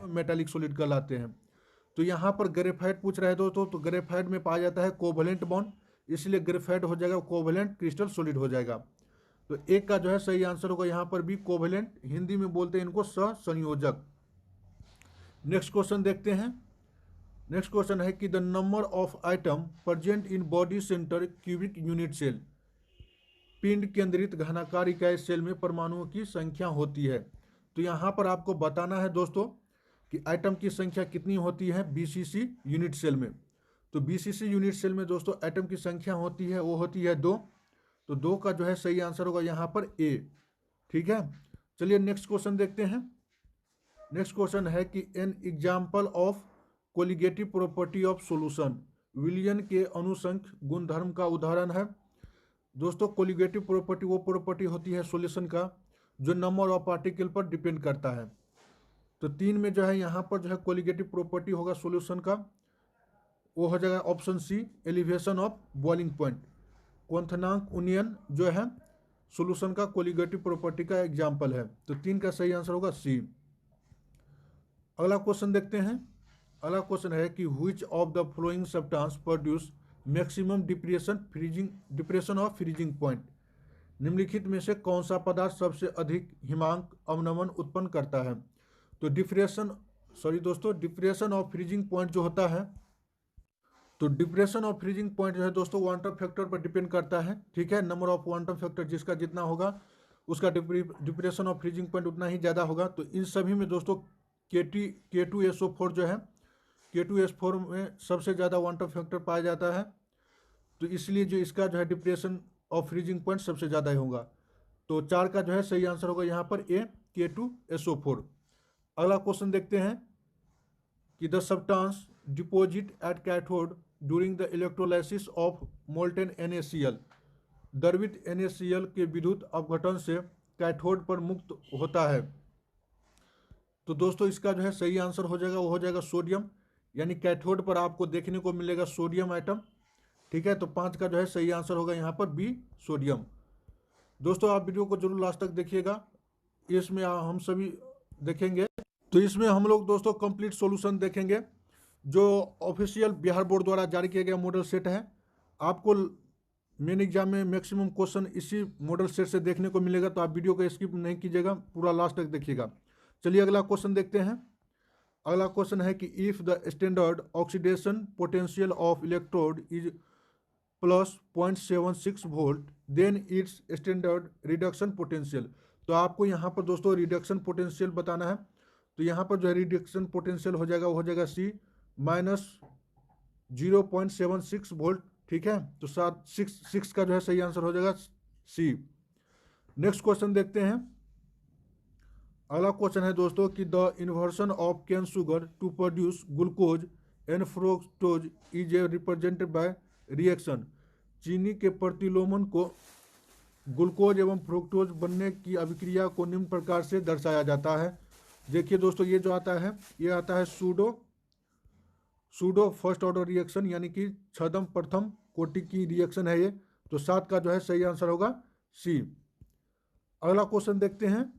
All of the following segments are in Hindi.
मेटालिक सॉलिड कहलाते हैं। तो यहाँ पर ग्रेफाइट पूछ रहे हैं दोस्तों, तो ग्रेफाइट में पाया जाता है कोवैलेंट बॉन्ड, इसलिए ग्रेफाइट हो जाएगा कोवैलेंट क्रिस्टल सॉलिड हो जाएगा। तो एक का जो है सही आंसर होगा यहाँ पर भी कोवैलेंट, हिंदी में बोलते हैं इनको सहसंयोजक। नेक्स्ट क्वेश्चन देखते हैं। नेक्स्ट क्वेश्चन है कि the number of item present in body centre cubic unit cell, पिंड केंद्रित घनाकार इकाई सेल में परमाणुओं की संख्या होती है। तो यहाँ पर आपको बताना है दोस्तों कि आइटम की संख्या कितनी होती है बीसीसी यूनिट सेल में। तो बीसीसी यूनिट सेल में दोस्तों आइटम की संख्या होती है, वो होती है 2। तो 2 का जो है सही आंसर होगा यहाँ पर ए। ठीक है, चलिए नेक्स्ट क्वेश्चन देखते हैं। नेक्स्ट क्वेश्चन है कि an example of colligative property of solution, विलयन के अनुसंख्य गुणधर्म का उदाहरण है। दोस्तों कोलिगेटिव प्रॉपर्टी वो प्रॉपर्टी होती है सॉल्यूशन का जो नंबर ऑफ पार्टिकल पर डिपेंड करता है। तो 3 में जो है यहाँ पर जो है कोलिगेटिव प्रॉपर्टी होगा सॉल्यूशन का, वो हो जाएगा option C, elevation of boiling point. क्वथनांक उन्नयन जो है सॉल्यूशन का कोलिगेटिव प्रॉपर्टी का एग्जाम्पल है। तो 3 का सही आंसर होगा सी। अगला क्वेश्चन देखते हैं। अगला क्वेश्चन है कि which of the flowing substance produce maximum depression of freezing point, निम्नलिखित में से कौन सा पदार्थ सबसे अधिक हिमांक अवनमन उत्पन्न करता है। तो डिप्रेशन ऑफ फ्रीजिंग पॉइंट जो होता है, तो डिप्रेशन ऑफ फ्रीजिंग पॉइंट जो है दोस्तों क्वांटम फैक्टर पर डिपेंड करता है। ठीक है, नंबर ऑफ क्वांटम फैक्टर जिसका जितना होगा उसका डिप्रेशन ऑफ फ्रीजिंग पॉइंट उतना ही ज़्यादा होगा। तो इन सभी में दोस्तों K2SO4 जो है, K2SO4 में सबसे ज़्यादा क्वांटम फैक्टर पाया जाता है, तो इसलिए जो इसका जो है डिप्रेशन ऑफ फ्रीजिंग पॉइंट सबसे ज़्यादा ही होगा। तो 4 का जो है सही आंसर होगा यहाँ पर ए, K2SO4। अगला क्वेश्चन देखते हैं कि the substance deposit at cathode during the electrolysis of molten NaCl, द्रवित NaCl के विद्युत अपघटन से कैथोड पर मुक्त होता है। तो दोस्तों इसका जो है सही आंसर हो जाएगा, वो हो जाएगा सोडियम, यानी कैथोड पर आपको देखने को मिलेगा सोडियम आइटम। ठीक है, तो 5 का जो है सही आंसर होगा यहाँ पर बी, सोडियम। दोस्तों आप वीडियो को जरूर लास्ट तक देखिएगा, इसमें हम सभी देखेंगे। तो इसमें हम लोग दोस्तों कंप्लीट सॉल्यूशन देखेंगे जो ऑफिशियल बिहार बोर्ड द्वारा जारी किया गया मॉडल सेट है। आपको मेन एग्जाम में मैक्सिमम क्वेश्चन इसी मॉडल सेट से देखने को मिलेगा, तो आप वीडियो को स्किप नहीं कीजिएगा, पूरा लास्ट तक देखिएगा। चलिए अगला क्वेश्चन देखते हैं। अगला क्वेश्चन है कि if the standard oxidation potential of electrode is plus 0.76 volt then its standard reduction potential. तो आपको यहाँ पर दोस्तों रिडक्शन पोटेंशियल बताना है। तो यहाँ पर जो है रिडक्शन पोटेंशियल हो जाएगा, वो हो जाएगा सी, -0.76 वोल्ट। ठीक है, तो 6 का जो है सही आंसर हो जाएगा सी। नेक्स्ट क्वेश्चन देखते हैं। अगला क्वेश्चन है दोस्तों कि the inversion of cane sugar to produce glucose and fructose is a represented by reaction, चीनी के प्रतिलोमन को ग्लूकोज एवं फ्रुक्टोज बनने की अभिक्रिया को निम्न प्रकार से दर्शाया जाता है। देखिए दोस्तों ये जो आता है, ये आता है सूडो फर्स्ट ऑर्डर रिएक्शन, यानी कि छदम प्रथम कोटि की रिएक्शन है ये। तो 7 का जो है सही आंसर होगा सी। अगला क्वेश्चन देखते हैं।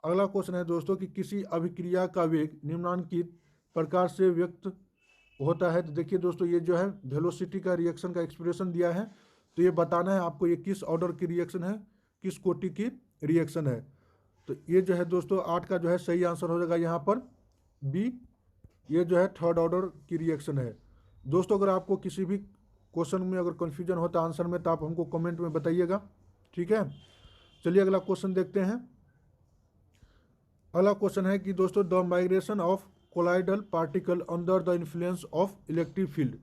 अगला क्वेश्चन है दोस्तों कि किसी अभिक्रिया का वेग निम्नलिखित प्रकार से व्यक्त होता है। तो देखिए दोस्तों ये जो है वेलोसिटी का रिएक्शन का एक्सप्रेशन दिया है, तो ये बताना है आपको ये किस ऑर्डर की रिएक्शन है, किस कोटि की रिएक्शन है। तो ये जो है दोस्तों 8 का जो है सही आंसर हो जाएगा यहाँ पर बी, ये जो है थर्ड ऑर्डर की रिएक्शन है। दोस्तों अगर आपको किसी भी क्वेश्चन में अगर कन्फ्यूजन होता आंसर में, तो आप हमको कमेंट में बताइएगा। ठीक है, चलिए अगला क्वेश्चन देखते हैं। अगला क्वेश्चन है कि दोस्तों the migration of colloidal particle under the influence of electric field.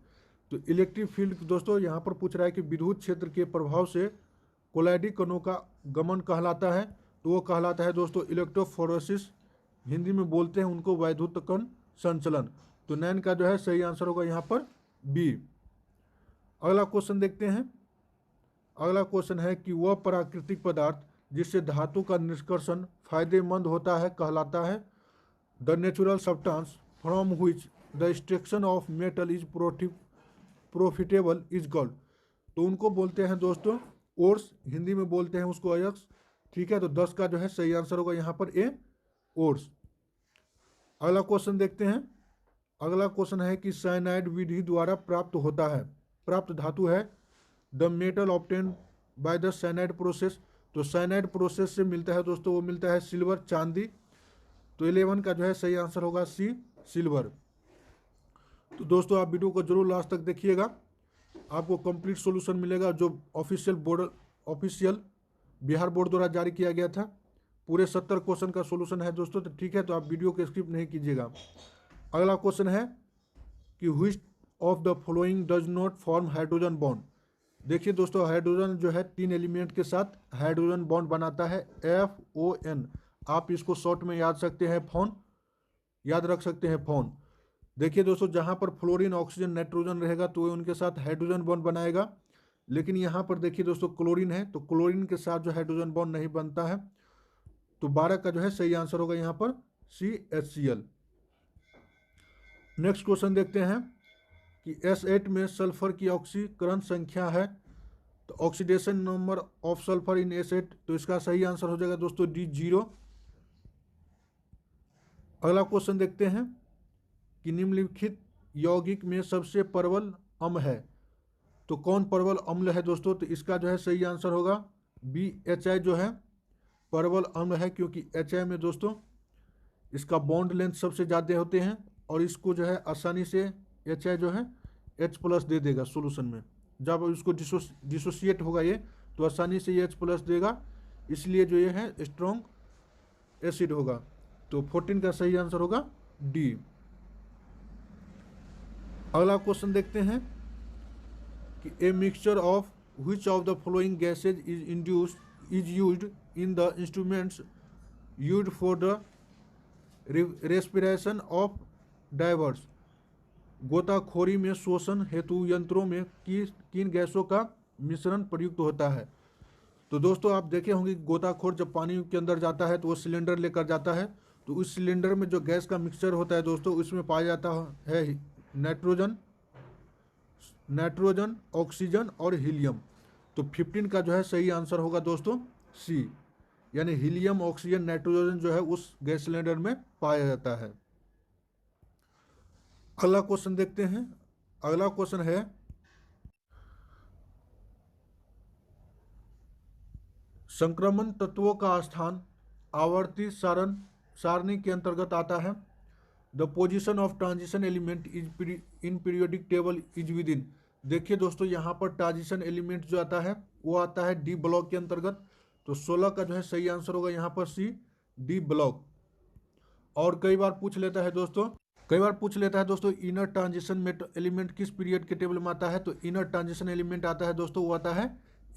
तो इलेक्ट्रिक फील्ड दोस्तों यहाँ पर पूछ रहा है कि विद्युत क्षेत्र के प्रभाव से कोलाइडी कणों का गमन कहलाता है। तो वो कहलाता है दोस्तों इलेक्ट्रोफोरेसिस, हिंदी में बोलते हैं उनको वैद्युत कण संचलन। तो 9 का जो है सही आंसर होगा यहाँ पर बी। अगला क्वेश्चन देखते हैं। अगला क्वेश्चन है कि वह प्राकृतिक पदार्थ जिससे धातु का निष्कर्षण फायदेमंद होता है कहलाता है। The natural substance from which the extraction of metal is profitable is called. तो उनको बोलते हैं दोस्तों ओर्स, हिंदी में बोलते हैं उसको अयस्क। ठीक है, तो 10 का जो है सही आंसर होगा यहाँ पर ए, ओर्स। अगला क्वेश्चन देखते हैं। अगला क्वेश्चन है कि साइनाइड विधि द्वारा प्राप्त होता है, प्राप्त धातु है the metal obtain by the cyanide process. तो साइनाइड प्रोसेस से मिलता है दोस्तों, वो मिलता है सिल्वर, चांदी। तो 11 का जो है सही आंसर होगा सी, सिल्वर। तो दोस्तों आप वीडियो को जरूर लास्ट तक देखिएगा, आपको कंप्लीट सॉल्यूशन मिलेगा जो ऑफिशियल बिहार बोर्ड द्वारा जारी किया गया था। पूरे 70 क्वेश्चन का सॉल्यूशन है दोस्तों, तो ठीक है, तो आप वीडियो को स्किप नहीं कीजिएगा। अगला क्वेश्चन है कि which of the following does not form hydrogen bond. देखिए दोस्तों, हाइड्रोजन जो है 3 एलिमेंट के साथ हाइड्रोजन बॉन्ड बनाता है, FON। आप इसको शॉर्ट में याद सकते हैं फोन, याद रख सकते हैं फोन। देखिए दोस्तों, जहाँ पर फ्लोरीन, ऑक्सीजन, नाइट्रोजन रहेगा तो वो उनके साथ हाइड्रोजन बॉन्ड बनाएगा, लेकिन यहाँ पर देखिए दोस्तों क्लोरीन है, तो क्लोरीन के साथ जो हाइड्रोजन बॉन्ड नहीं बनता है। तो 12 का जो है सही आंसर होगा यहाँ पर CHCl। नेक्स्ट क्वेश्चन देखते हैं कि S8 में सल्फर की ऑक्सीकरण संख्या है, तो oxidation number of sulphur in S8, तो इसका सही आंसर हो जाएगा दोस्तों D, 0। अगला क्वेश्चन देखते हैं कि निम्नलिखित यौगिक में सबसे प्रबल अम्ल है, तो कौन प्रबल अम्ल है दोस्तों। तो इसका जो है सही आंसर होगा B, HI जो है प्रबल अम्ल है, क्योंकि HI में दोस्तों इसका बॉन्ड लेंथ सबसे ज़्यादा होते हैं, और इसको जो है आसानी से HI जो है H+ दे देगा सॉल्यूशन में। जब इसको डिसोसिएट होगा ये, तो आसानी से ये H+ देगा, इसलिए जो ये है स्ट्रॉन्ग एसिड होगा। तो 14 का सही आंसर होगा D। अगला क्वेश्चन देखते हैं कि a mixture of which of the following gases is used in the instruments used for the respiration of divers. गोताखोरी में शोषण हेतु यंत्रों में किन गैसों का मिश्रण प्रयुक्त होता है। तो दोस्तों आप देखे होंगे गोताखोर जब पानी के अंदर जाता है तो वो सिलेंडर लेकर जाता है, तो उस सिलेंडर में जो गैस का मिक्सचर होता है दोस्तों, उसमें पाया जाता है नाइट्रोजन, ऑक्सीजन और हीलियम। तो 15 का जो है सही आंसर होगा दोस्तों C, यानी हीलियम, ऑक्सीजन, नाइट्रोजन जो है उस गैस सिलेंडर में पाया जाता है। अगला क्वेश्चन देखते हैं। अगला क्वेश्चन है संक्रमण तत्वों का स्थान आवर्ती सारणी के अंतर्गत आता है। The position of transition element is in periodic table is with in. देखिए दोस्तों, यहाँ पर ट्रांजिशन एलिमेंट जो आता है वो आता है D ब्लॉक के अंतर्गत। तो 16 का जो है सही आंसर होगा यहाँ पर C, D ब्लॉक। और कई बार पूछ लेता है दोस्तों इनर ट्रांजिशन एलिमेंट किस पीरियड के टेबल में आता है। तो इनर ट्रांजिशन एलिमेंट आता है दोस्तों, वो आता है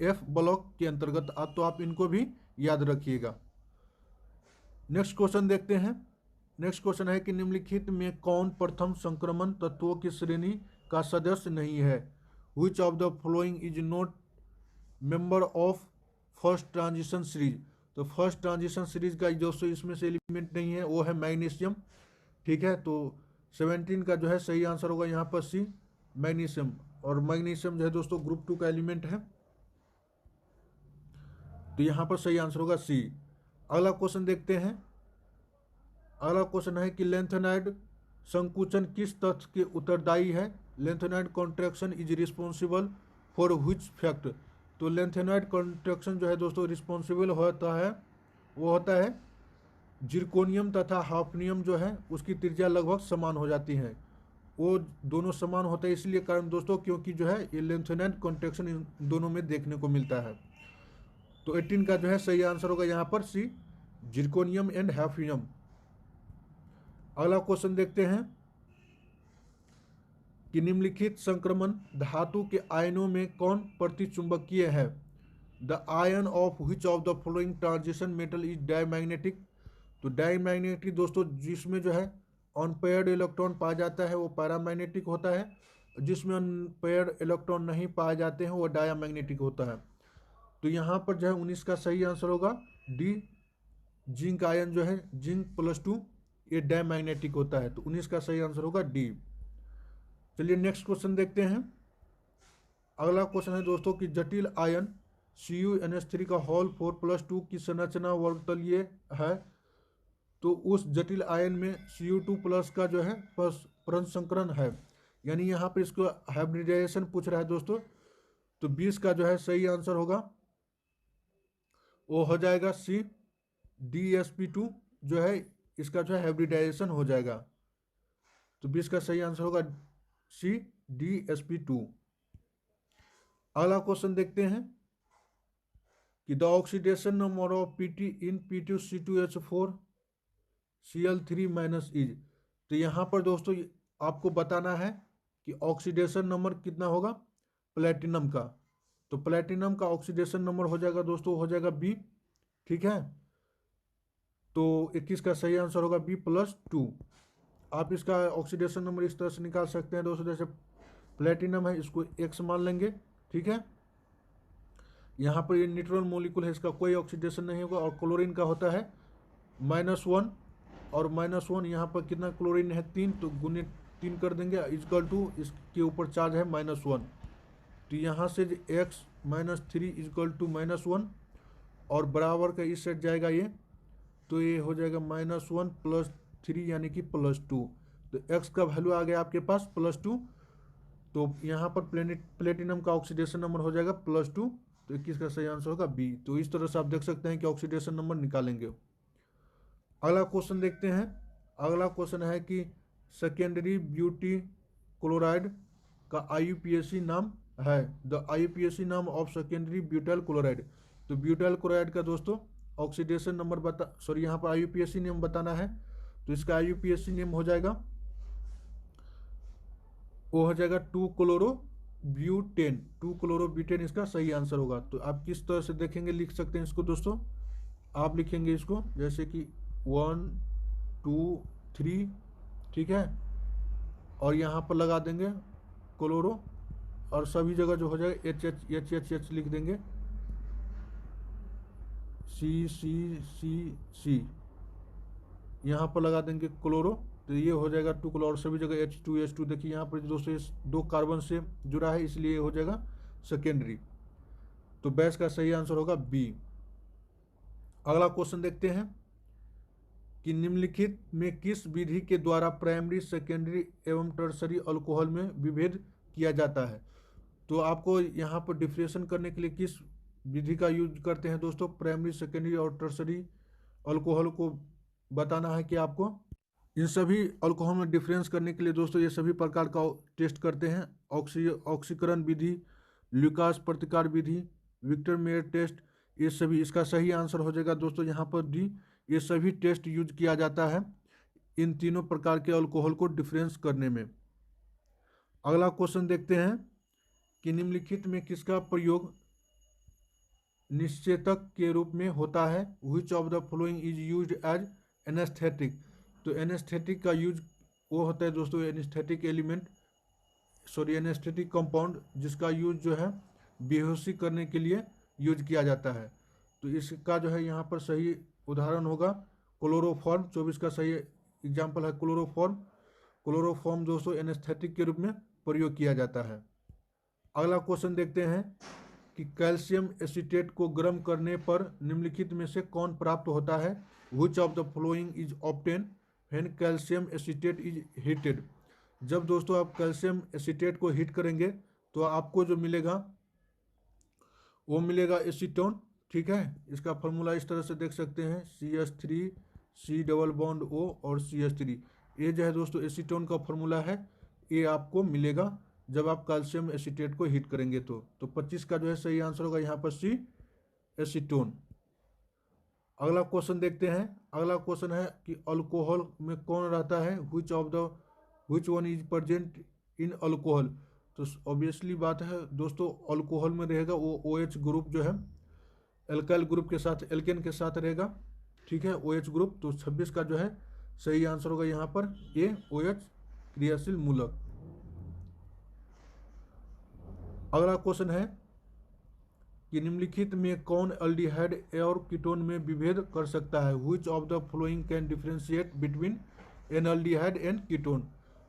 F ब्लॉक के अंतर्गत। तो आप इनको भी याद रखिएगा। नेक्स्ट क्वेश्चन देखते हैं। नेक्स्ट क्वेश्चन है कि निम्नलिखित में कौन प्रथम संक्रमण तत्वों की श्रेणी का सदस्य नहीं है। Which of the following is not member of first transition series. तो फर्स्ट ट्रांजिशन सीरीज का दोस्तों इसमें से एलिमेंट नहीं है, वो है मैग्नीशियम। ठीक है, तो 17 का जो है सही आंसर होगा यहाँ पर C, मैग्नीशियम। और मैग्नीशियम जो है दोस्तों ग्रुप 2 का एलिमेंट है, तो यहाँ पर सही आंसर होगा C। अगला क्वेश्चन देखते हैं। अगला क्वेश्चन है कि लेंथेनाइड संकुचन किस तथ्य के उत्तरदायी है। Lanthanide contraction is responsible for which fact. तो लेंथेनाइड कॉन्ट्रैक्शन जो है दोस्तों रिस्पॉन्सिबल होता है, वो होता है जिरकोनियम तथा हाफनियम जो है उसकी त्रिज्या लगभग समान हो जाती है। वो दोनों समान होता है इसलिए कारण दोस्तों क्योंकि जो है ये लेंथेनाइड कॉन्ट्रैक्शन इन दोनों में देखने को मिलता है। तो 18 का जो है सही आंसर होगा यहाँ पर C, जिरकोनियम एंड हाफनियम। अगला क्वेश्चन देखते हैं कि निम्नलिखित संक्रमण धातु के आयनों में कौन प्रतिचुंबकीय है। The ion of which of the following transition metal is diamagnetic. तो डायमैग्नेटिक दोस्तों जिसमें जो है अनपेयर्ड इलेक्ट्रॉन पाया जाता है वो पैरामैग्नेटिक होता है, जिसमें अनपेयर्ड इलेक्ट्रॉन नहीं पाए जाते हैं वो डायमैग्नेटिक होता है। तो यहाँ पर जो है 19 का सही आंसर होगा D, जिंक आयन जो है जिंक +2 ये डायमैग्नेटिक होता है। तो 19 का सही आंसर होगा D। चलिए नेक्स्ट क्वेश्चन देखते हैं। अगला क्वेश्चन है दोस्तों कि जटिल आयन CuNH3 का होल 4+2 की संरचना वर्गतलीय है। तो उस जटिल आयन में Cu2+ का जो है परसंकरण है, यानी यहाँ पर इसको हाइब्रिडाइजेशन पूछ रहा है दोस्तों। तो 20 का जो है सही आंसर होगा वो हो जाएगा CdSp2 जो है इसका जो है हाइब्रिडाइजेशन हो जाएगा। तो 20 का सही आंसर होगा CdSp2। अगला क्वेश्चन देखते हैं कि the oxidation number of Pt in P2C2H4 Cl3- is. तो यहाँ पर दोस्तों आपको बताना है कि ऑक्सीडेशन नंबर कितना होगा प्लेटिनम का। तो प्लेटिनम का ऑक्सीडेशन नंबर हो जाएगा दोस्तों, हो जाएगा B, ठीक है। तो 21 का सही आंसर होगा B+2। आप इसका ऑक्सीडेशन नंबर इस तरह से निकाल सकते हैं दोस्तों, जैसे प्लेटिनम है इसको X मान लेंगे, ठीक है। यहाँ पर ये न्यूट्रल मॉलिक्यूल है, इसका कोई ऑक्सीडेशन नहीं होगा। और क्लोरीन का होता है -1 और -1 यहाँ पर कितना क्लोरीन है 3, तो गुने 3 कर देंगे इक्वल टू इसके ऊपर चार्ज है -1। तो यहाँ से x - 3 इक्वल टू -1 और बराबर का इस सेट जाएगा ये, तो ये हो जाएगा -1 + 3 यानी कि +2। तो x का वैल्यू आ गया आपके पास +2। तो यहाँ पर प्लेटिनम का ऑक्सीडेशन नंबर हो जाएगा +2। तो 21 का सही आंसर होगा B। तो इस तरह से आप देख सकते हैं कि ऑक्सीडेशन नंबर निकालेंगे। अगला क्वेश्चन देखते हैं। अगला क्वेश्चन है कि सेकेंडरी ब्यूटी क्लोराइड का IUPAC नाम है। द IUPAC नाम ऑफ सेकेंडरी ब्यूटाइल क्लोराइड। तो ब्यूटाइल क्लोराइड का दोस्तों ऑक्सीडेशन नंबर यहाँ पर IUPAC नेम बताना है। तो इसका IUPAC नेम हो जाएगा, वो हो जाएगा 2-क्लोरोब्यूटेन। 2-क्लोरोब्यूटेन इसका सही आंसर होगा। तो आप किस तरह से देखेंगे, लिख सकते हैं इसको दोस्तों। आप लिखेंगे इसको जैसे कि 1 2 3, ठीक है, और यहाँ पर लगा देंगे क्लोरो, और सभी जगह जो हो जाएगा H लिख देंगे, C यहाँ पर लगा देंगे क्लोरो। तो ये हो जाएगा 2-क्लोरो, सभी जगह H2 देखिए यहाँ पर दोस्तों 2 कार्बन से जुड़ा है, इसलिए हो जाएगा सेकेंडरी। तो बैस का सही आंसर होगा B। अगला क्वेश्चन देखते हैं कि निम्नलिखित में किस विधि के द्वारा प्राइमरी, सेकेंडरी एवं टर्सरी अल्कोहल में विभेद किया जाता है। तो आपको यहाँ पर डिफ्रेंशिएशन करने के लिए किस विधि का यूज करते हैं दोस्तों, प्राइमरी, सेकेंडरी और टर्सरी अल्कोहल को बताना है कि आपको इन सभी अल्कोहल में डिफरेंस करने के लिए दोस्तों ये सभी प्रकार का टेस्ट करते हैं। ऑक्सीकरण विधि, ल्यूकास प्रतिकार विधि, विक्टर मेयर टेस्ट, ये सभी इसका सही आंसर हो जाएगा दोस्तों यहाँ पर D। ये सभी टेस्ट यूज किया जाता है इन तीनों प्रकार के अल्कोहल को डिफरेंस करने में। अगला क्वेश्चन देखते हैं कि निम्नलिखित में किसका प्रयोग निश्चेतक के रूप में होता है। Which of the following is used as anaesthetic. तो एनेस्थेटिक का यूज वो होता है दोस्तों एनेस्थेटिक एनेस्थेटिक कंपाउंड जिसका यूज जो है बेहोशी करने के लिए यूज किया जाता है। तो इसका जो है यहाँ पर सही उदाहरण होगा क्लोरोफॉर्म। 24 का सही एग्जाम्पल है क्लोरोफॉर्म। क्लोरोफॉर्म दोस्तों एनेस्थेटिक के रूप में प्रयोग किया जाता है। अगला क्वेश्चन देखते हैं कि कैल्शियम एसीटेट को गर्म करने पर निम्नलिखित में से कौन प्राप्त होता है। Which of the following is obtain when calcium acetate is heated. जब दोस्तों आप कैल्शियम एसीटेट को हीट करेंगे तो आपको जो मिलेगा वो मिलेगा एसीटोन, ठीक है। इसका फॉर्मूला इस तरह से देख सकते हैं CH3 C⋯O और CH3। ये जो है दोस्तों एसीटोन का फॉर्मूला है, ये आपको मिलेगा जब आप कैल्शियम एसीटेट को हीट करेंगे। तो 25 का जो है सही आंसर होगा यहाँ पर C एसीटोन। अगला क्वेश्चन देखते हैं। अगला क्वेश्चन है कि अल्कोहल में कौन रहता है। Which one is present in alcohol. तो ऑब्वियसली बात है दोस्तों अल्कोहल में रहेगा वो OH ग्रुप जो है एल्काइल ग्रुप के साथ, एल्केन के साथ रहेगा, ठीक है, OH ग्रुप। तो 26 का जो है सही आंसर होगा यहाँ पर A OH क्रियाशील मूलक। अगला क्वेश्चन है कि निम्नलिखित में कौन एल्डिहाइड और कीटोन में विभेद कर सकता है। Which of the following can differentiate between N aldehyde and ketone.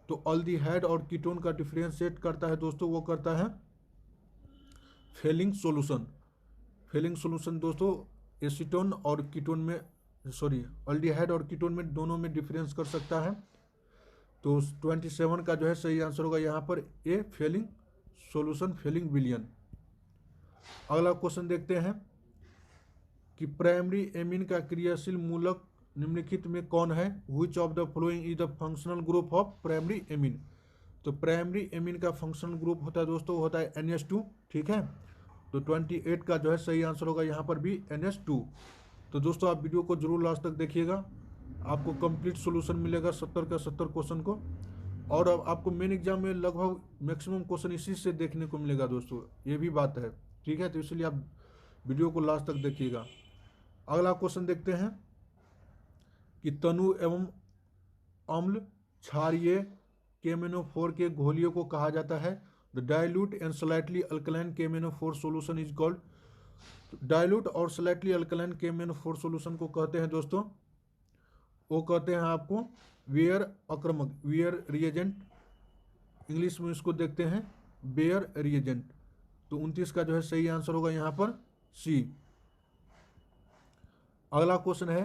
तो एल्डिहाइड और कीटोन का डिफरेंशिएट करता है दोस्तों, वो करता है फेलिंग सॉल्यूशन। फेलिंग सॉल्यूशन दोस्तों एसीटोन और कीटोन में अल्डिहाइड और कीटोन में दोनों में डिफरेंस कर सकता है। तो 27 का जो है सही आंसर होगा यहाँ पर ए, फेलिंग सॉल्यूशन, फेलिंग विलियन। अगला क्वेश्चन देखते हैं कि प्राइमरी एमीन का क्रियाशील मूलक निम्नलिखित में कौन है? Which of the following is the functional group of primary amine? तो प्राइमरी एमीन का फंक्शनल ग्रुप होता है दोस्तों, होता है NH2, ठीक है। तो 28 का जो है सही आंसर होगा यहाँ पर भी NH2। तो दोस्तों आप वीडियो को जरूर लास्ट तक देखिएगा, आपको कंप्लीट सॉल्यूशन मिलेगा 70 का 70 क्वेश्चन को। और अब आपको मेन एग्जाम में लगभग मैक्सिमम क्वेश्चन इसी से देखने को मिलेगा दोस्तों, ये भी बात है, ठीक है। तो इसलिए आप वीडियो को लास्ट तक देखिएगा। अगला क्वेश्चन देखते हैं कि तनु एवं अम्ल क्षारीय KMnO4 के घोलियों को कहा जाता है। The dilute and slightly alkaline KMnO4 solution is called. Dilute और स्लाइटली अल्कलाइन KMnO4 सॉल्यूशन को कहते हैं दोस्तों, वो कहते हैं आपको वेयर अक्रमक, वेयर रिएजेंट, इंग्लिश में इसको देखते हैं बेयर रिएजेंट। तो 29 का जो है सही आंसर होगा यहाँ पर सी। अगला क्वेश्चन है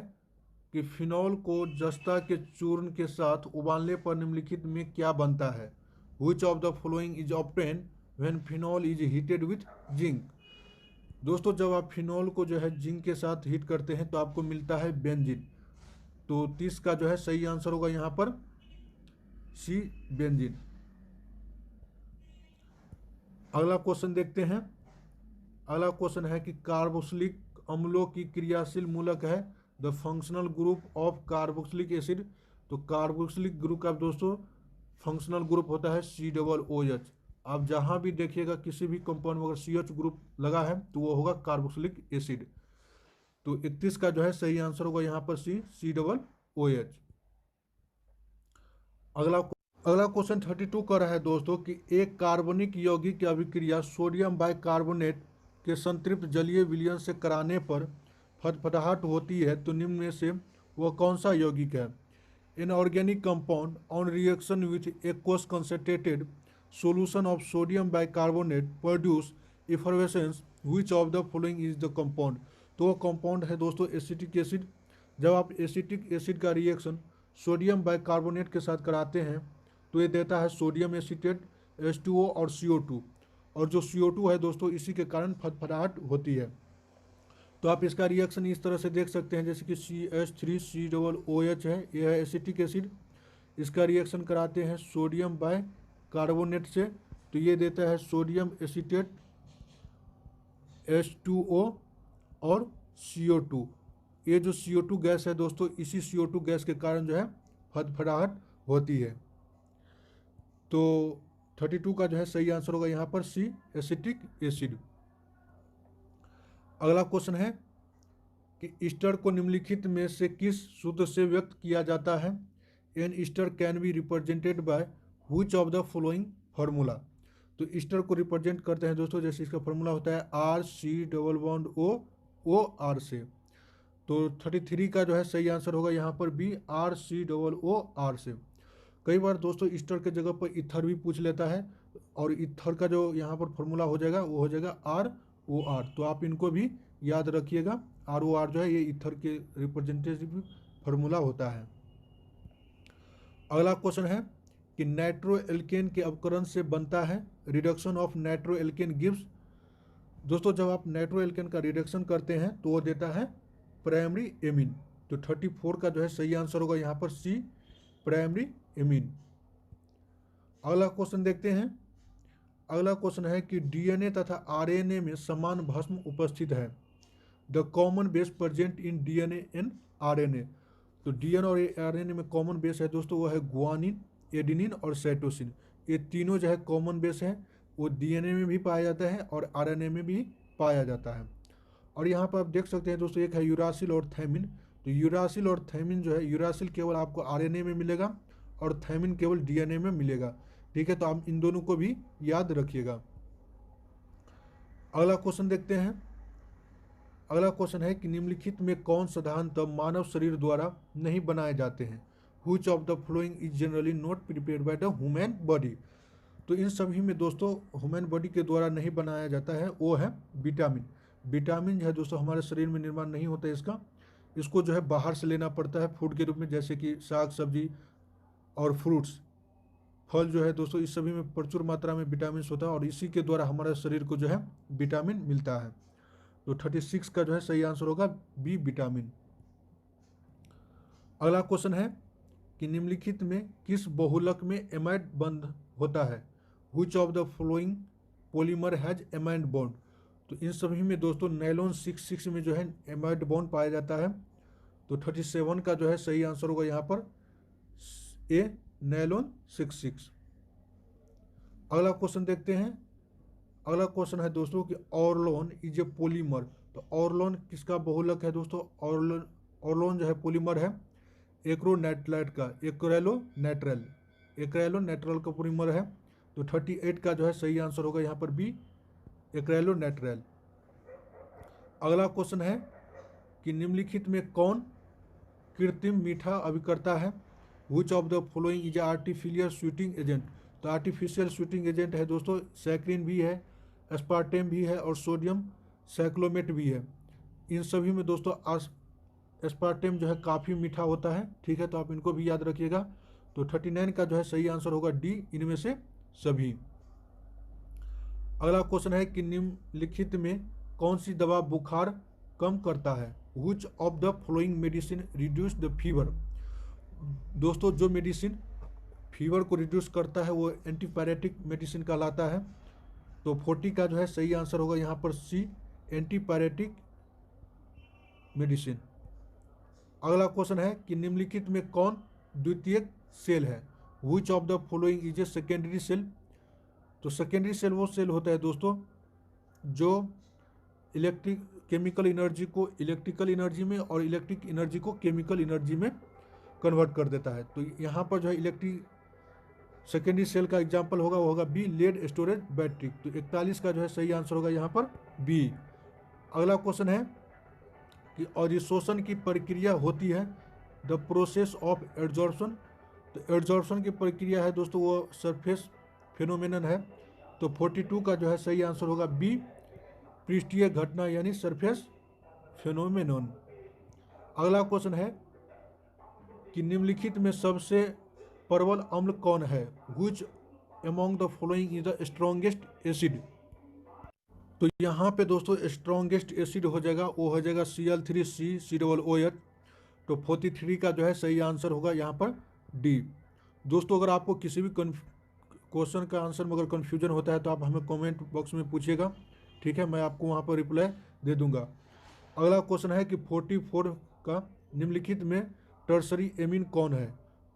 कि फिनॉल को जस्ता के चूर्ण के साथ उबालने पर निम्नलिखित में क्या बनता है? Which of the following is obtain when phenol is heated with zinc? दोस्तों जब आप फिनॉल को जो है जिंक के साथ हीट करते हैं तो आपको मिलता है बेंजीन। तो 30 का जो है सही आंसर होगा यहाँ पर सी, बेंजीन। अगला क्वेश्चन देखते हैं। अगला क्वेश्चन है कि कार्बोक्सिलिक अम्लों की क्रियाशील मूलक है। The functional group of carboxylic acid. तो कार्बोक्सिलिक ग्रुप का दोस्तों फंक्शनल ग्रुप होता है COOH। आप जहां भी देखिएगा किसी भी कंपाउंड में अगर CH ग्रुप लगा है तो वो होगा कार्बोक्सिलिक एसिड। तो 31 का जो है सही आंसर होगा यहाँ पर सी, COOH। अगला क्वेश्चन 32 कर रहा है दोस्तों कि एक कार्बनिक यौगिक की अभिक्रिया सोडियम बाइकार्बोनेट के संतृप्त जलीय विलयन से कराने पर फटफटाहट होती है, तो निम्न में से वह कौन सा यौगिक है? An organic compound on reaction with aqueous concentrated solution of sodium bicarbonate produce effervescence, which of the following is the compound? तो वह कंपाउंड है दोस्तों एसिटिक एसिड। जब आप एसिटिक एसिड का रिएक्शन सोडियम बाइकार्बोनेट के साथ कराते हैं तो ये देता है सोडियम एसीटेट, H2O और CO2। और जो CO2 है दोस्तों इसी के कारण फटफटाहट होती है। तो आप इसका रिएक्शन इस तरह से देख सकते हैं, जैसे कि CH3COOH है, यह है एसिटिक एसिड। इसका रिएक्शन कराते हैं सोडियम बाइकार्बोनेट से तो ये देता है सोडियम एसीटेट, H2O और CO2। ये जो CO2 गैस है दोस्तों, इसी CO2 गैस के कारण जो है फटफटाहट होती है। तो 32 का जो है सही आंसर होगा यहाँ पर सी, एसिटिक एसिड। अगला क्वेश्चन है कि ईस्टर को निम्नलिखित में से किस सूत्र से व्यक्त किया जाता है? An ester can be represented by which of the following formula? तो ईस्टर को रिप्रेजेंट करते हैं दोस्तों, जैसे इसका फार्मूला होता है RC_O से। तो 33 का जो है सही आंसर होगा यहाँ पर बी, RC_OR से। कई बार दोस्तों ईस्टर के जगह पर इथर भी पूछ लेता है, और इथर का जो यहाँ पर फॉर्मूला हो जाएगा वो हो जाएगा ROR। तो आप इनको भी याद रखिएगा, ROR जो है ये इथर के रिप्रेजेंटेटिव फार्मूला होता है। अगला क्वेश्चन है कि नाइट्रो एल्केन के अपकरण से बनता है। Reduction of nitro alkene gives. दोस्तों जब आप नाइट्रो एल्केन का रिडक्शन करते हैं तो वो देता है प्राइमरी एमीन। तो 34 का जो है सही आंसर होगा यहाँ पर सी, प्राइमरी एमीन। अगला क्वेश्चन देखते हैं। अगला क्वेश्चन है कि DNA तथा RNA में समान भस्म उपस्थित है। The common base present in DNA and RNA। तो DNA और RNA में कॉमन बेस है दोस्तों, वो है गुआनिन, एडिनिन और साइटोसिन। ये तीनों जो है कॉमन बेस है, वो DNA में भी पाया जाता है और RNA में भी पाया जाता है। और यहाँ पर आप देख सकते हैं दोस्तों, एक है यूरासिल और थायमिन। तो यूरासिल और थायमिन जो है, यूरासिल केवल आपको RNA में मिलेगा और थायमिन केवल DNA में मिलेगा, ठीक है। तो आप इन दोनों को भी याद रखिएगा। अगला क्वेश्चन देखते हैं। अगला क्वेश्चन है कि निम्नलिखित में कौन साधारणतः मानव शरीर द्वारा नहीं बनाए जाते हैं? Which of the following is generally not prepared by the human body? तो इन सभी में दोस्तों ह्यूमन बॉडी के द्वारा नहीं बनाया जाता है, वो है विटामिन। विटामिन जो है दोस्तों हमारे शरीर में निर्माण नहीं होता है इसका, इसको जो है बाहर से लेना पड़ता है फूड के रूप में, जैसे कि साग सब्जी और फ्रूट्स, फल जो है दोस्तों, इस सभी में प्रचुर मात्रा में विटामिन होता है और इसी के द्वारा हमारे शरीर को जो है विटामिन मिलता है। तो 36 का जो है सही आंसर होगा बी, विटामिन। अगला क्वेश्चन है कि निम्नलिखित में किस बहुलक में एमाइड बंध होता है? Which of the following polymer has amide bond? तो इन सभी में दोस्तों नायलॉन 6 में जो है एमाइड बॉन्ड पाया जाता है। तो 37 का जो है सही आंसर होगा यहाँ पर ए, नायलॉन 6। अगला क्वेश्चन देखते हैं। अगला क्वेश्चन है दोस्तों कि ऑर्लोन इज ए पॉलीमर। तो ऑर्लोन किसका बहुलक है दोस्तों? ऑर्लोन जो है पॉलीमर है एक्रोनाइट्राइड का, एक्रेलोनाइट्रल का पॉलीमर है। तो 38 का जो है सही आंसर होगा यहाँ पर बी, एक्रेलोनाइट्रल। अगला क्वेश्चन है कि निम्नलिखित में कौन कृत्रिम मीठा अभिकर्ता है? Which of the following is artificial sweating agent? तो आर्टिफिशियल स्वीटिंग एजेंट है दोस्तों सैक्रिन भी है, एस्पार्टेम भी है और सोडियम साइक्लोमेट भी है। इन सभी में दोस्तों एस्पार्टेम जो है काफ़ी मीठा होता है, ठीक है, तो आप इनको भी याद रखिएगा। तो 39 का जो है सही आंसर होगा डी, इनमें से सभी। अगला क्वेश्चन है कि निम्नलिखित में कौन सी दवा बुखार कम करता है? Which of the following medicine reduce the fever? दोस्तों जो मेडिसिन फीवर को रिड्यूस करता है वो एंटीपायरेटिक मेडिसिन कहलाता है। तो 40 का जो है सही आंसर होगा यहाँ पर सी, एंटीपायरेटिक मेडिसिन। अगला क्वेश्चन है कि निम्नलिखित में कौन द्वितीयक सेल है? Which of the following is a secondary cell? तो सेकेंडरी सेल वो सेल होता है दोस्तों जो केमिकल एनर्जी को इलेक्ट्रिकल एनर्जी में और इलेक्ट्रिक एनर्जी को केमिकल एनर्जी में कन्वर्ट कर देता है। तो यहाँ पर जो है सेकेंडरी सेल का एग्जाम्पल होगा वो होगा बी, लेड स्टोरेज बैटरी। तो 41 का जो है सही आंसर होगा यहाँ पर बी। अगला क्वेश्चन है कि अधिशोषण की प्रक्रिया होती है द प्रोसेस ऑफ एड्जॉर्प्शन। तो एड्जॉर्प्शन की प्रक्रिया है दोस्तों वो सरफेस फिनोमेनन है। तो 42 का जो है सही आंसर होगा बी, पृष्ठीय घटना यानी सरफेस फिनोमेनन। अगला क्वेश्चन है कि निम्नलिखित में सबसे प्रबल अम्ल कौन है? Which among the following is the strongest acid? तो यहाँ पे दोस्तों स्ट्रॉन्गेस्ट एसिड हो जाएगा वो हो जाएगा Cl3COOH। तो 43 का जो है सही आंसर होगा यहाँ पर डी। दोस्तों अगर आपको किसी भी क्वेश्चन का आंसर में अगर कन्फ्यूजन होता है तो आप हमें कमेंट बॉक्स में पूछिएगा, ठीक है, मैं आपको वहाँ पर रिप्लाई दे दूंगा। अगला क्वेश्चन है कि 44 का निम्नलिखित में टर्सरी एमीन कौन है?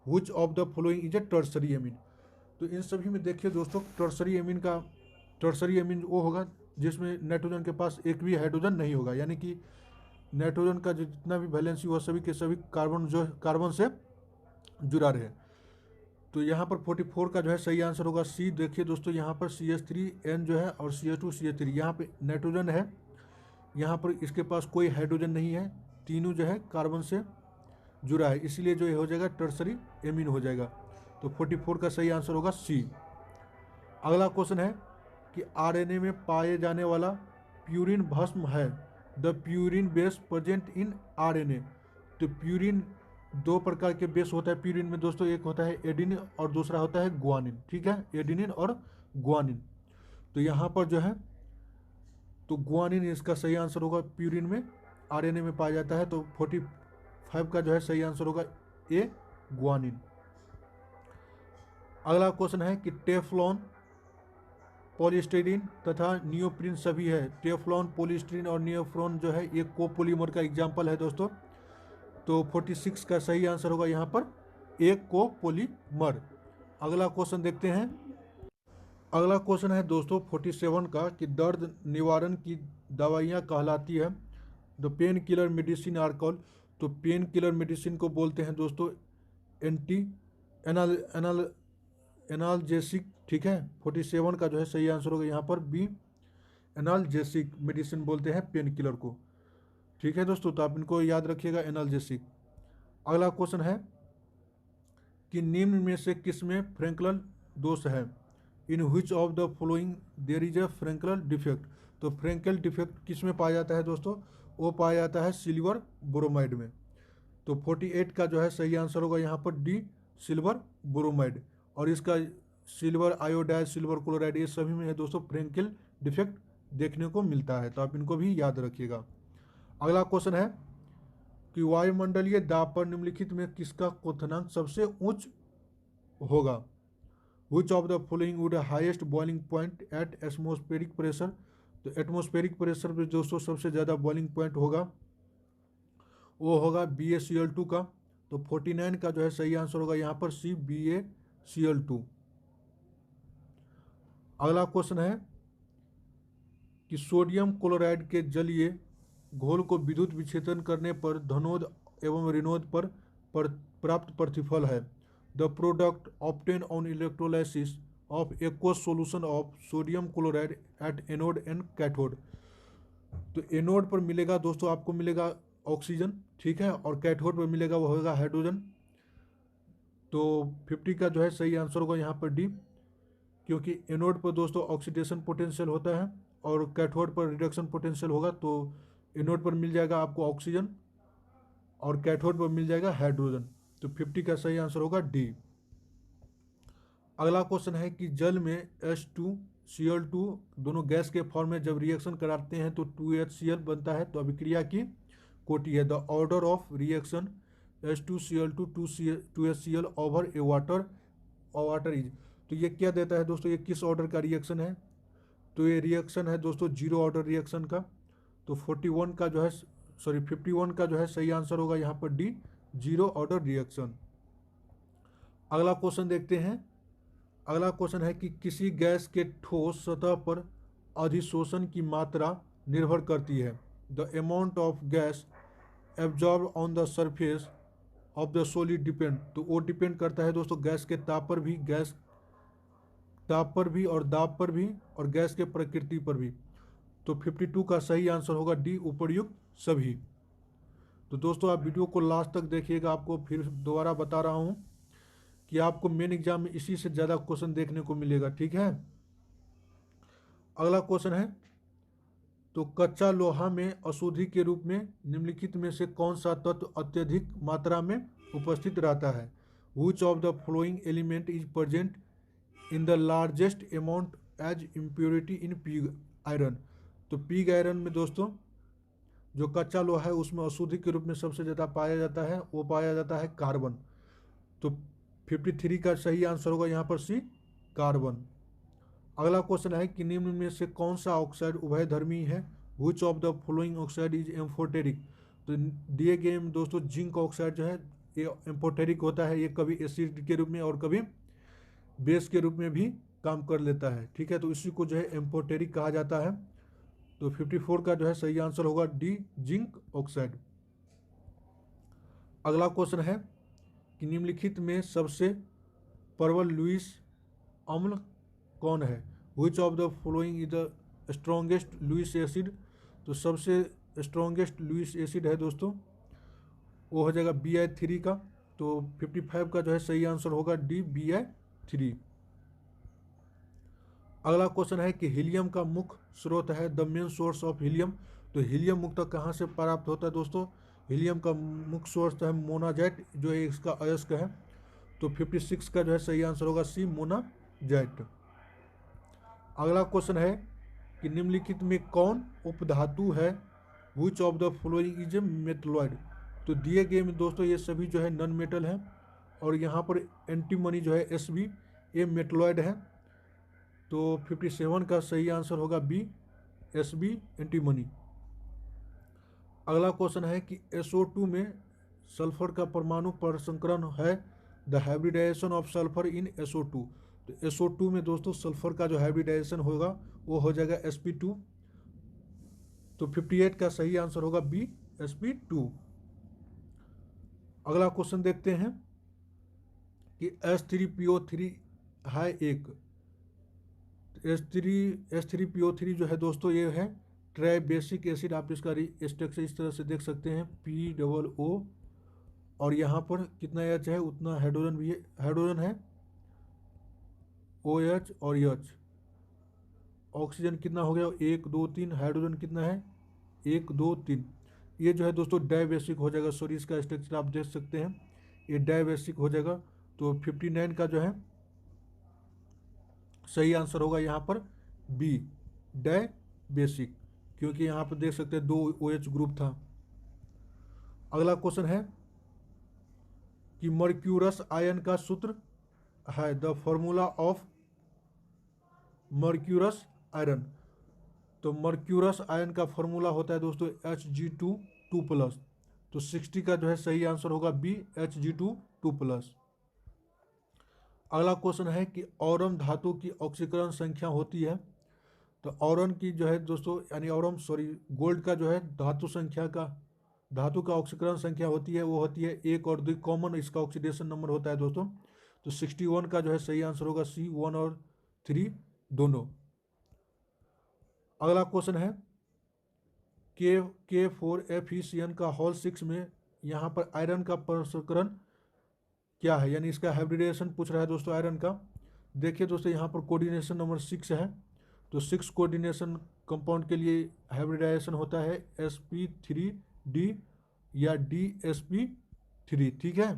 Which of the following is A tertiary amine? तो इन सभी में देखिए दोस्तों टर्सरी एमीन वो होगा जिसमें नाइट्रोजन के पास एक भी हाइड्रोजन नहीं होगा, यानी कि नाइट्रोजन का जो जितना भी वैलेंसी वह सभी के सभी कार्बन से जुड़ा रहे। तो यहाँ पर 44 का जो है सही आंसर होगा सी। देखिए दोस्तों यहाँ पर CH3N जो है और CH2CH3 यहाँ पे नाइट्रोजन है, यहाँ पर इसके पास कोई हाइड्रोजन नहीं है, तीनों जो है कार्बन से जुड़ा है, इसीलिए जो ये हो जाएगा टर्सरी एमीन हो जाएगा। तो 44 का सही आंसर होगा सी। अगला क्वेश्चन है कि RNA में पाए जाने वाला प्यूरिन भस्म है the purine base present in RNA। तो प्यूरिन दो प्रकार के बेस होता है प्यूरिन में दोस्तों, एक होता है एडिनिन और दूसरा होता है ग्वानिन, ठीक है, एडिनिन और ग्वानिन। तो यहाँ पर जो है तो ग्वानिन इसका सही आंसर होगा, प्यूरिन में RNA में पाया जाता है। तो 45 का जो है सही आंसर होगा ए, ग्वानिन। अगला क्वेश्चन है कि टेफ्लॉन, पॉलीस्टाइरीन तथा नियोप्रीन सभी है। टेफ्लॉन, पॉलीस्टाइरीन और नियोप्रीन जो है एक कोपोलीमर का एग्जाम्पल है दोस्तों। तो 46 का सही आंसर होगा यहाँ पर एक कोपोलीमर। अगला क्वेश्चन देखते हैं। अगला क्वेश्चन है दोस्तों 47 का कि दर्द निवारण की दवाइयाँ कहलाती है the pain killer medicine are called. तो पेन किलर मेडिसिन को बोलते हैं दोस्तों एनाल्जेसिक, ठीक है। 47 का जो है सही आंसर होगा यहाँ पर बी, एनाल्जेसिक मेडिसिन बोलते हैं पेन किलर को, ठीक है दोस्तों, तो आप इनको याद रखिएगा, एनाल्जेसिक। अगला क्वेश्चन है कि निम्न में से किस में फ्रैंकल दोष है? In which of the following there is a Frenkel defect. तो फ्रैंकल डिफेक्ट किस में पाया जाता है दोस्तों? वो पाया जाता है सिल्वर ब्रोमाइड में। तो 48 का जो है सही आंसर होगा यहाँ पर डी, सिल्वर ब्रोमाइड। और इसका सिल्वर आयोडाइड, सिल्वर क्लोराइड, ये सभी में है दोस्तों फ्रेंकेल डिफेक्ट देखने को मिलता है, तो आप इनको भी याद रखिएगा। अगला क्वेश्चन है कि वायुमंडलीय दाब पर निम्नलिखित में किसका क्वथनांक सबसे उच्च होगा। Which of the following would highest boiling point at atmospheric pressure. तो एटमॉस्फेरिक प्रेशर पे दोस्तों सबसे ज़्यादा बॉइलिंग पॉइंट होगा वो होगा BaCl2 का। तो 49 का जो है सही आंसर होगा यहाँ पर सी, BaCl2। अगला क्वेश्चन है कि सोडियम क्लोराइड के जलीय घोल को विद्युत विच्छेदन करने पर धनोद एवं ऋणोद पर प्राप्त प्रतिफल है। The product obtain on electrolysis of aqueous solution of sodium chloride at anode and cathode. तो एनोड पर मिलेगा दोस्तों आपको मिलेगा ऑक्सीजन, ठीक है, और कैथोड पर मिलेगा वो होगा हाइड्रोजन। तो 50 का जो है सही आंसर होगा यहाँ पर डी, क्योंकि एनोड पर दोस्तों ऑक्सीडेशन पोटेंशियल होता है और कैथोड पर रिडक्शन पोटेंशियल होगा। तो एनोड पर मिल जाएगा आपको ऑक्सीजन और कैथोड पर मिल जाएगा हाइड्रोजन। तो 50 का सही आंसर होगा डी। अगला क्वेश्चन है कि जल में H2Cl2 दोनों गैस के फॉर्म में जब रिएक्शन कराते हैं तो 2HCl बनता है। तो अभिक्रिया की कोटि है the order of reaction H2Cl2 2HCl over A water is. तो ये क्या देता है दोस्तों, ये किस ऑर्डर का रिएक्शन है। तो ये रिएक्शन है दोस्तों जीरो ऑर्डर रिएक्शन का। तो 51 का जो है 51 का जो है सही आंसर होगा यहाँ पर डी, जीरो ऑर्डर रिएक्शन। अगला क्वेश्चन देखते हैं। अगला क्वेश्चन है कि किसी गैस के ठोस सतह पर अधिशोषण की मात्रा निर्भर करती है। The amount of gas absorb on the surface of the solid depend. तो वो डिपेंड करता है दोस्तों गैस के ताप पर भी और दाब पर भी और गैस के प्रकृति पर भी। तो 52 का सही आंसर होगा डी, उपर्युक्त सभी। तो दोस्तों आप वीडियो को लास्ट तक देखिएगा, आपको फिर दोबारा बता रहा हूँ कि आपको मेन एग्जाम में इसी से ज़्यादा क्वेश्चन देखने को मिलेगा, ठीक है। अगला क्वेश्चन है तो कच्चा लोहा में अशुद्धि के रूप में निम्नलिखित में से कौन सा तत्व अत्यधिक मात्रा में उपस्थित रहता है। Which of the following element is present in the largest amount as impurity in pig iron. तो पिग आयरन में दोस्तों जो कच्चा लोहा है उसमें अशुद्धि के रूप में सबसे ज़्यादा पाया जाता है, वो पाया जाता है कार्बन। तो 53 का सही आंसर होगा यहाँ पर सी, कार्बन। अगला क्वेश्चन है कि निम्न में से कौन सा ऑक्साइड उभयधर्मी है। Which of the following oxide is amphoteric. तो दिए गए में दोस्तों जिंक ऑक्साइड जो है ये एम्फोटेरिक होता है, ये कभी एसिड के रूप में और कभी बेस के रूप में भी काम कर लेता है, ठीक है। तो इसी को जो है एम्फोटेरिक कहा जाता है। तो 54 का जो है सही आंसर होगा डी, जिंक ऑक्साइड। अगला क्वेश्चन है कि निम्नलिखित में सबसे प्रबल लुईस अम्ल कौन है। Which of the following is the strongest Lewis acid. तो सबसे स्ट्रॉन्गेस्ट लुईस एसिड है दोस्तों वो हो जाएगा Bi3 का। तो 55 का जो है सही आंसर होगा डी, Bi3। अगला क्वेश्चन है कि हीलियम का मुख्य स्रोत है the main source of helium. तो हीलियम मुख्यतः कहाँ से प्राप्त होता है दोस्तों, हीलियम का मुख्य सोर्स है मोनाजाइट जो है इसका अयस्क है। तो 56 का जो है सही आंसर होगा सी, मोनाजाइट। अगला क्वेश्चन है कि निम्नलिखित में कौन उपधातु है। Which of the following is A metalloid. तो दिए गए में दोस्तों ये सभी जो है नॉन मेटल है और यहाँ पर एंटीमनी जो है Sb ये मेटलॉइड है। तो 57 का सही आंसर होगा बी, Sb एंटीमनी। अगला क्वेश्चन है कि SO2 में सल्फर का परमाणु परसंकरण है the hybridisation of sulphur in SO2। तो SO2 में दोस्तों सल्फर का जो हाइब्रिडाइजेशन होगा वो हो जाएगा sp2। तो 58 का सही आंसर होगा बी, sp2। अगला क्वेश्चन देखते हैं कि H3PO3 है एक H3PO3 जो है दोस्तों ये है ट्राई बेसिक एसिड। आप इसका स्ट्रक्चर इस तरह से देख सकते हैं POO और यहाँ पर कितना H है उतना हाइड्रोजन भी है, हाइड्रोजन है OH और H। ऑक्सीजन कितना हो गया 1 2 3, हाइड्रोजन कितना है 1 2 3। ये जो है दोस्तों डाइबेसिक हो जाएगा। सॉरी, इसका स्ट्रक्चर आप देख सकते हैं, ये डाइबेसिक हो जाएगा। तो 59 का जो है सही आंसर होगा यहाँ पर बी, डाइबेसिक, क्योंकि यहाँ पर देख सकते हैं 2 OH ग्रुप था। अगला क्वेश्चन है कि मर्क्यूरस आयन का सूत्र है, the formula of mercurous iron. तो मर्क्यूरस आयन का फॉर्मूला होता है दोस्तों Hg2 तो 60 का जो है सही आंसर होगा बी, Hg2 अगला क्वेश्चन है कि औरम धातु की ऑक्सीकरण संख्या होती है। तो औरन की जो है दोस्तों, यानी औरम सॉरी गोल्ड का जो है धातु का ऑक्सीकरण संख्या होती है, वो होती है 1 और 2, कॉमन इसका ऑक्सीडेशन नंबर होता है दोस्तों। तो 61 का जो है सही आंसर होगा सी, 1 और 3 दोनों। अगला क्वेश्चन है K4FeCN का होल 6 में यहाँ पर आयरन का प्रसंस्करण क्या है, यानी इसका हाइब्रिडाइजेशन पूछ रहा है दोस्तों आयरन का। देखिए दोस्तों, यहाँ पर कोऑर्डिनेशन नंबर 6 है, तो 6 कोऑर्डिनेशन कंपाउंड के लिए हाइब्रिडाइजेशन होता है sp3d या dsp3, ठीक है।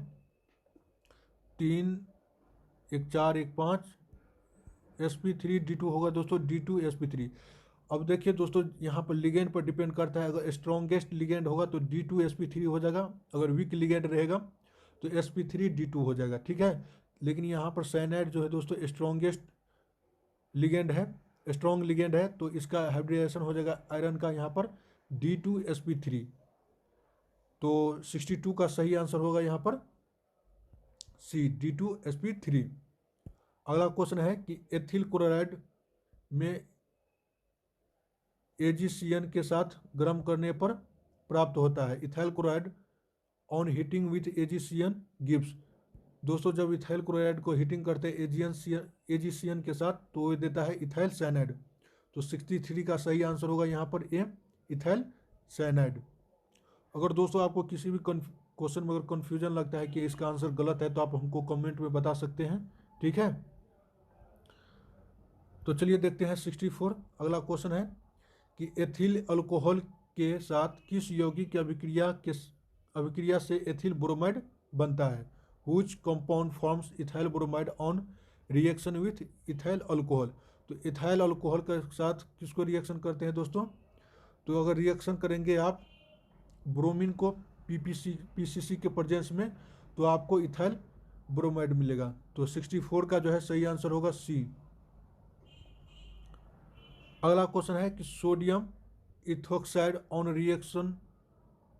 3 1 4 1 5 sp3d2 होगा दोस्तों, d2sp3। अब देखिए दोस्तों, यहाँ पर लिगेंड पर डिपेंड करता है। अगर स्ट्रॉन्गेस्ट लिगेंड होगा तो d2sp3 हो जाएगा, अगर वीक लिगेंड रहेगा तो sp3d2 हो जाएगा, ठीक है। लेकिन यहाँ पर साइनाइड जो है दोस्तों स्ट्रॉन्गेस्ट लिगेंड है, स्ट्रॉन्ग लिगेंड है, तो इसका हाइब्रिडाइजेशन हो जाएगा आयरन का यहाँ पर d2sp3। तो 62 का सही आंसर होगा यहाँ पर सी, d2sp3। अगला क्वेश्चन है कि एथिल क्लोराइड में AgCN के साथ गर्म करने पर प्राप्त होता है। Ethyl chloride on heating with AgCN gives. दोस्तों, जब इथाइल क्लोराइड को हीटिंग करते हैं AgCN के साथ तो वो देता है इथाइल साइनाइड। तो 63 का सही आंसर होगा यहाँ पर ए, इथाइल साइनाइड। अगर दोस्तों आपको किसी भी क्वेश्चन में अगर कन्फ्यूजन लगता है कि इसका आंसर गलत है तो आप हमको कमेंट में बता सकते हैं, ठीक है। तो चलिए देखते हैं 64। अगला क्वेश्चन है कि एथिल अल्कोहल के साथ किस यौगिक अभिक्रिया से एथिल ब्रोमाइड बनता है। Which compound forms ethyl bromide on reaction with ethyl alcohol. तो इथाइल अल्कोहल के साथ किसको रिएक्शन करते हैं दोस्तों, तो अगर रिएक्शन करेंगे आप ब्रोमीन को पीसीसी के प्रेजेंस में तो आपको इथाइल ब्रोमाइड मिलेगा। तो 64 का जो है सही आंसर होगा सी। अगला क्वेश्चन है कि sodium ethoxide on reaction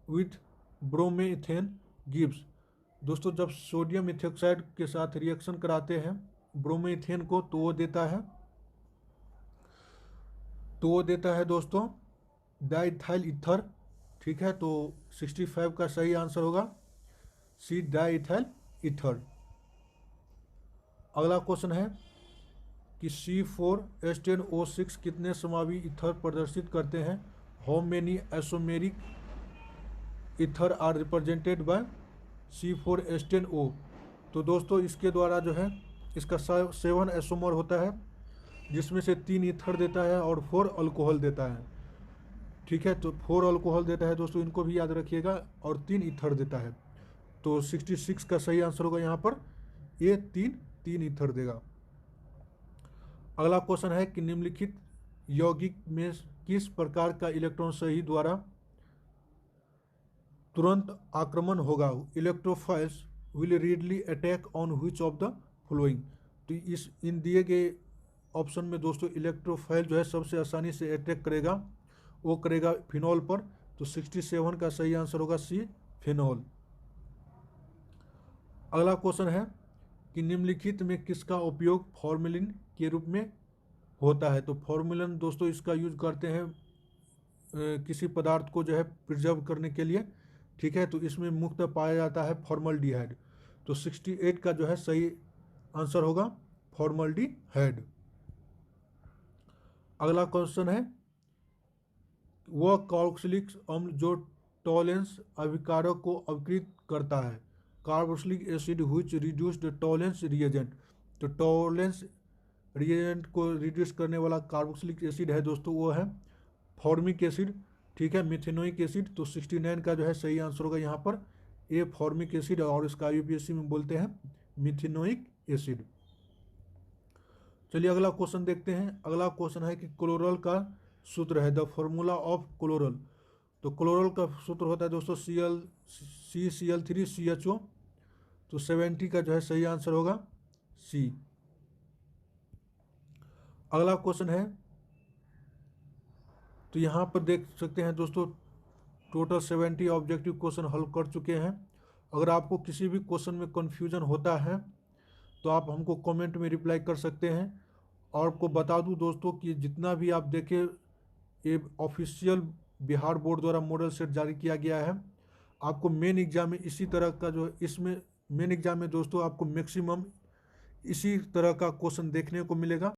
with bromoethane gives. दोस्तों, जब सोडियम इथोक्साइड के साथ रिएक्शन कराते हैं ब्रोमेथेन को तो वो देता है दोस्तों डाइथाइल ईथर, ठीक है। तो 65 का सही आंसर होगा सी, डाइथाइल ईथर। अगला क्वेश्चन है कि C4H10O6 कितने समावी ईथर प्रदर्शित करते हैं। How many isomeric ether are represented by C4H10O। तो दोस्तों इसके द्वारा जो है इसका 7 आइसोमर होता है, जिसमें से 3 ईथर देता है और 4 अल्कोहल देता है, ठीक है। तो 4 अल्कोहल देता है दोस्तों, इनको भी याद रखिएगा, और 3 ईथर देता है। तो 66 का सही आंसर होगा यहाँ पर ये 3 ईथर देगा। अगला क्वेश्चन है कि निम्नलिखित यौगिक में किस प्रकार का इलेक्ट्रॉन सही द्वारा तुरंत आक्रमण होगा। Electrophiles will readily attack on which of the following. तो इन दिए गए ऑप्शन में दोस्तों इलेक्ट्रोफाइल जो है सबसे आसानी से अटैक करेगा, वो करेगा फिनॉल पर। तो 67 का सही आंसर होगा सी, फिनॉल। अगला क्वेश्चन है कि निम्नलिखित में किसका उपयोग फॉर्मेलिन के रूप में होता है। तो फॉर्मेलिन दोस्तों इसका यूज करते हैं किसी पदार्थ को जो है प्रिजर्व करने के लिए, ठीक है। तो इसमें मुक्त पाया जाता है फॉर्मल्डिहाइड। तो 68 का जो है सही आंसर होगा फॉर्मल्डिहाइड। अगला क्वेश्चन है वह कार्बोक्सिलिक अम्ल जो टॉलेंस अभिकारक को अवकृत करता है। Carboxylic acid which reduce the Tollens reagent. तो टॉलेंस रिएजेंट को रिड्यूस करने वाला कार्बोक्सिलिक एसिड है दोस्तों, वो है फॉर्मिक एसिड। ठीक है, मिथेनोइक एसिड। तो 69 का जो है सही आंसर होगा यहाँ पर ए फॉर्मिक एसिड, और इसका यूपीएससी में बोलते हैं मिथेनोइक एसिड। चलिए अगला क्वेश्चन देखते हैं। अगला क्वेश्चन है कि क्लोरल का सूत्र है, द फॉर्मूला ऑफ क्लोरल। तो क्लोरल का सूत्र होता है दोस्तों CCl3CHO। तो 70 का जो है सही आंसर होगा सी। अगला क्वेश्चन है, तो यहाँ पर देख सकते हैं दोस्तों टोटल 70 ऑब्जेक्टिव क्वेश्चन हल कर चुके हैं। अगर आपको किसी भी क्वेश्चन में कन्फ्यूजन होता है तो आप हमको कमेंट में रिप्लाई कर सकते हैं। और आपको बता दूं दोस्तों कि जितना भी आप देखें ये ऑफिशियल बिहार बोर्ड द्वारा मॉडल सेट जारी किया गया है। आपको मेन एग्जाम में इसी तरह का जो इसमें मेन एग्जाम में दोस्तों आपको मैक्सिमम इसी तरह का क्वेश्चन देखने को मिलेगा।